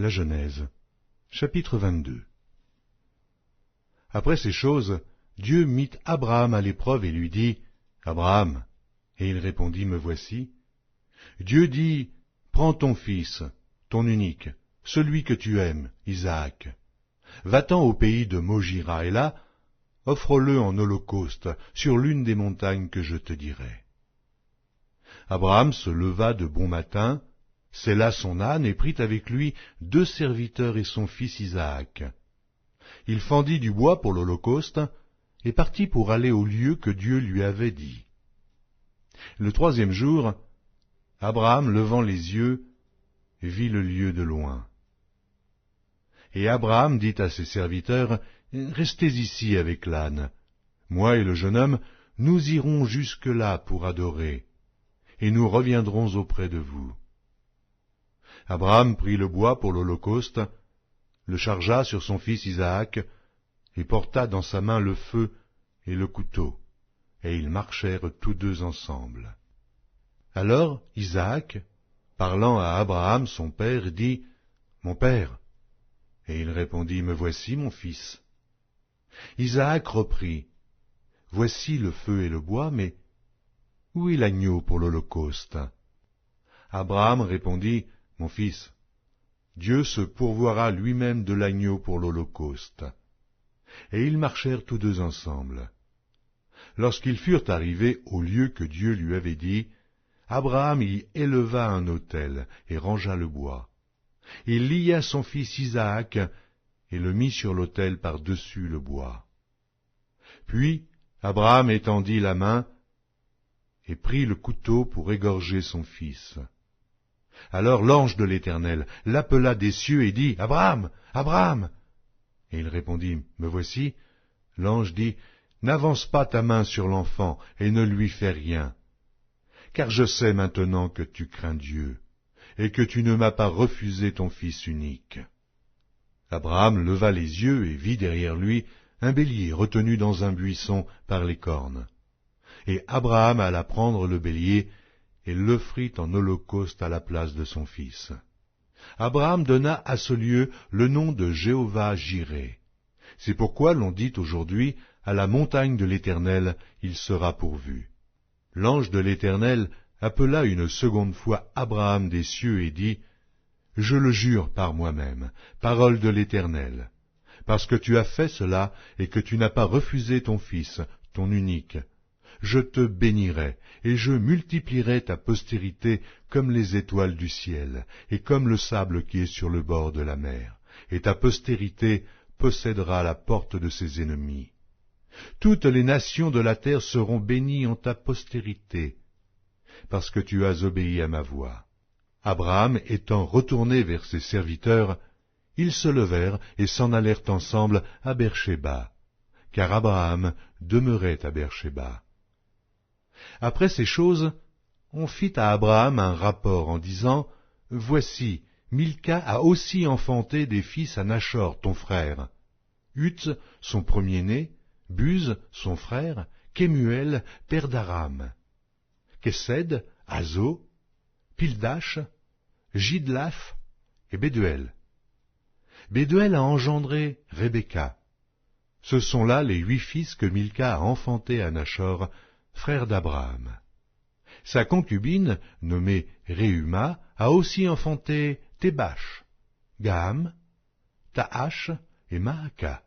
La Genèse, chapitre 22. Après ces choses, Dieu mit Abraham à l'épreuve et lui dit, « Abraham !» Et il répondit, « Me voici. » Dieu dit, « Prends ton fils, ton unique, celui que tu aimes, Isaac. Va-t'en au pays de Mojira, et là, offre-le en holocauste sur l'une des montagnes que je te dirai. » Abraham se leva de bon matin, sella son âne et prit avec lui 2 serviteurs et son fils Isaac. Il fendit du bois pour l'holocauste et partit pour aller au lieu que Dieu lui avait dit. Le 3e jour, Abraham, levant les yeux, vit le lieu de loin. Et Abraham dit à ses serviteurs, « Restez ici avec l'âne. Moi et le jeune homme, nous irons jusque-là pour adorer, et nous reviendrons auprès de vous. » Abraham prit le bois pour l'holocauste, le chargea sur son fils Isaac, et porta dans sa main le feu et le couteau, et ils marchèrent tous 2 ensemble. Alors Isaac, parlant à Abraham son père, dit, « Mon père !» Et il répondit, « Me voici, mon fils. » Isaac reprit, « Voici le feu et le bois, mais où est l'agneau pour l'holocauste ?» Abraham répondit, « Mon fils, Dieu se pourvoira lui-même de l'agneau pour l'holocauste. » Et ils marchèrent tous 2 ensemble. Lorsqu'ils furent arrivés au lieu que Dieu lui avait dit, Abraham y éleva un autel et rangea le bois. Il lia son fils Isaac et le mit sur l'autel par-dessus le bois. Puis Abraham étendit la main et prit le couteau pour égorger son fils. Alors l'ange de l'Éternel l'appela des cieux et dit, « Abraham, Abraham !» Et il répondit, « Me voici. » L'ange dit, « N'avance pas ta main sur l'enfant et ne lui fais rien, car je sais maintenant que tu crains Dieu, et que tu ne m'as pas refusé ton fils unique. » Abraham leva les yeux et vit derrière lui un bélier retenu dans un buisson par les cornes. Et Abraham alla prendre le bélier et l'offrit en holocauste à la place de son fils. Abraham donna à ce lieu le nom de Jéhovah-Jireh. C'est pourquoi l'on dit aujourd'hui, à la montagne de l'Éternel, il sera pourvu. L'ange de l'Éternel appela une seconde fois Abraham des cieux et dit, « Je le jure par moi-même, parole de l'Éternel, parce que tu as fait cela et que tu n'as pas refusé ton fils, ton unique. Je te bénirai, et je multiplierai ta postérité comme les étoiles du ciel, et comme le sable qui est sur le bord de la mer, et ta postérité possédera la porte de ses ennemis. Toutes les nations de la terre seront bénies en ta postérité, parce que tu as obéi à ma voix. » Abraham étant retourné vers ses serviteurs, ils se levèrent et s'en allèrent ensemble à Beer-shéba, car Abraham demeurait à Beer-shéba. Après ces choses, on fit à Abraham un rapport en disant, « Voici, Milca a aussi enfanté des fils à Nachor, ton frère. Uth, son premier-né, Buz, son frère, Kemuel, père d'Aram, Kesed, Azo, Pildash, Jidlaph et Béduel. Béduel a engendré Rebecca. Ce sont là les 8 fils que Milca a enfantés à Nachor, frère d'Abraham. Sa concubine, nommée Réhuma, a aussi enfanté Tébash, Gaham, Tahash et Maaka.